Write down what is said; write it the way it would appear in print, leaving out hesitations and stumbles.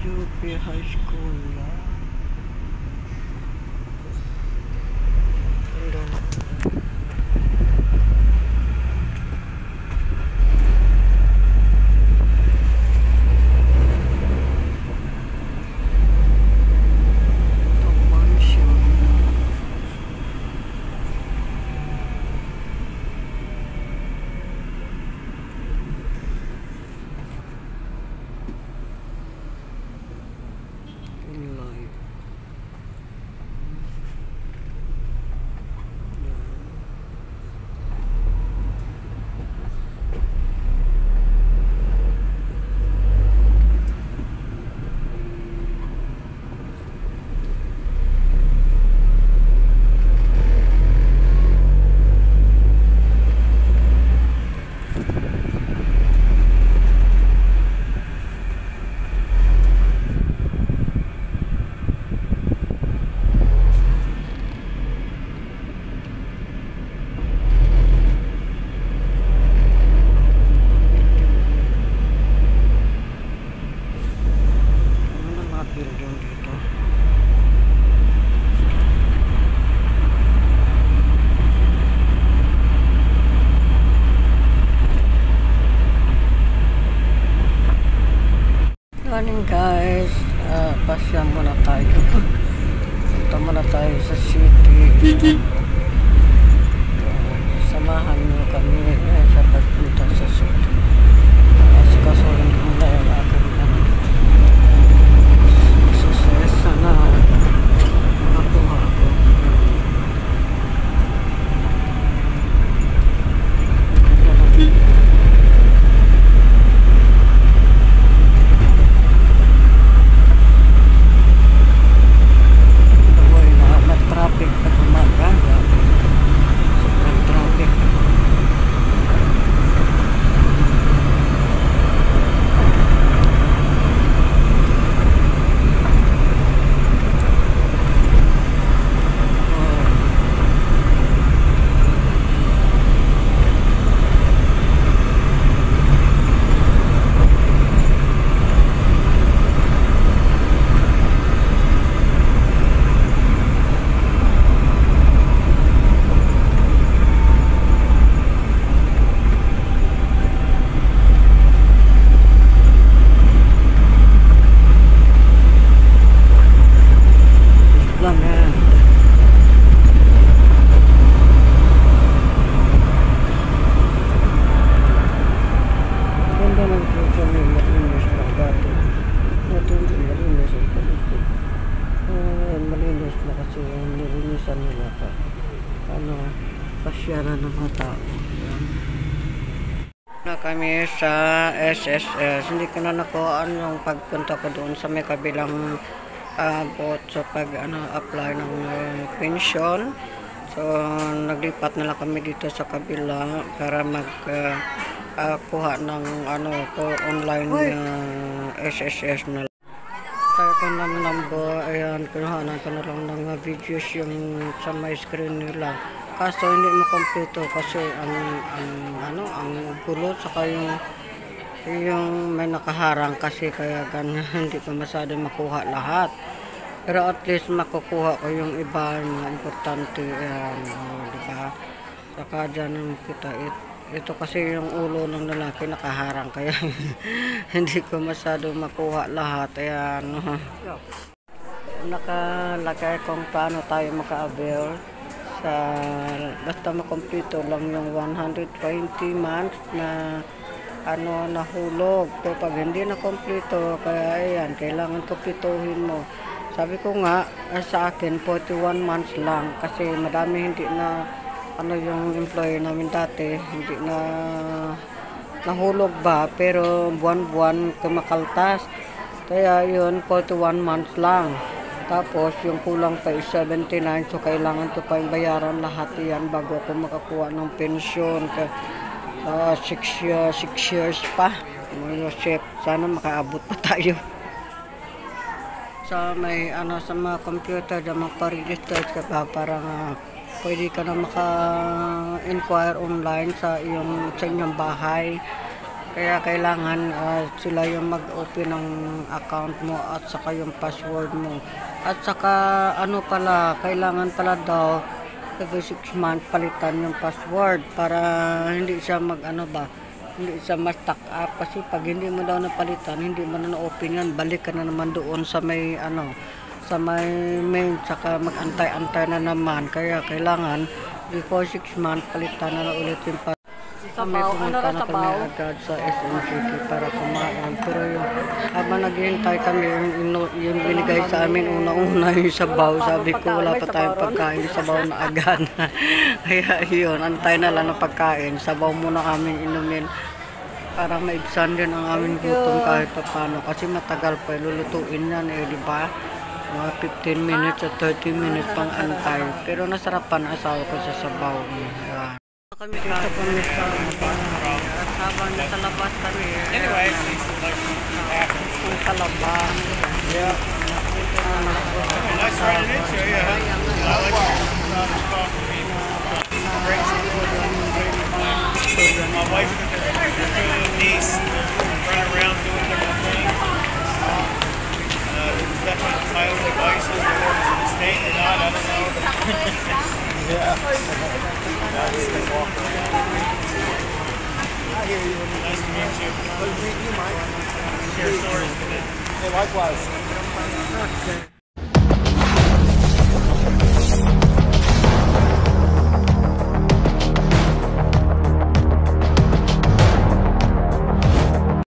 UP High School na. Building dito. Morning guys, pasya muna tayo. Punta muna tayo sa city. Samahan nyo kami sa pagpunta sa city. Kasi kasulong muna yung aking sana makakuha ako. Traffic pag umaga. Sobrang traffic. Malinis na kasi nilinisan nila pa. Pasyaran ng mga tao. Na kami sa SSS. Hindi ko na nakuhaan yung pagpunta ko doon sa may kabilang bot sa apply ng pension. So naglipat na lang kami dito sa kabila para kuha ng online SSS na. Kaya ko ng number, ayan, kinuhanan ko na lang ng videos yung sa my screen nila. Kaso hindi mo kompleto kasi ang gulo saka yung may nakaharang kasi kaya ganyan hindi ko masyado makuha lahat. Pero at least makukuha ko yung iba na importante, ayan, diba? Saka dyan kita ito kasi yung ulo ng lalaki nakaharang kaya hindi ko masyado makuha lahat. Ayan. Nakalagay kung paano tayo maka-avail sa basta makompleto lang yung 120 months na nahulog. Pero pag hindi na kompleto, kaya ayan, kailangan kumpletuhin mo. Sabi ko nga sa akin 41 months lang kasi madami hindi na yung employer namin dati hindi na nahulog ba pero buwan-buwan kumakaltas kaya yun 41 months lang tapos yung kulang pa is 79 so kailangan to pa yung bayaran lahat yan bago ako makakuha ng pensyon 6 years pa chef sana makaabot pa tayo sa may sa mga computer na magpa-register ka pa para pwede ka na maka-inquire online sa inyong bahay Kaya kailangan sila yung mag-open ng account mo at saka yung password mo. At saka ano pala, kailangan pala daw every 6 months palitan yung password para hindi siya hindi siya ma-stack up. Kasi pag hindi mo daw napalitan, hindi mo na na-open yan, balik ka na naman doon sa may sa may main, saka mag-antay-antay na naman. Kaya kailangan before 6 months palitan na ulit yung password. Kami pumunta na kami agad sa SM City para kumain. Pero habang naghihintay kami, yung binigay sa amin una-una yung sabaw. Sabi ko wala pa tayong pagkain, sabaw na agad. Kaya yun, antay na lang ng pagkain. Sabaw muna kami inumin para maibsan din ang aming gutom kahit pa paano. Kasi matagal pa, lulutuin yan di ba? Mga 15 minutes at 30 minutes pang antay. Pero nasarapan asawa ko sa sabaw. Kami dito kami sa at habang nasa labas kami sa labas my wife and her niece run around doing different things. Definitely title devices, whether it's a mistake or not, I don't know. Yeah. Nice to meet you. Share stories with me. Hey, likewise.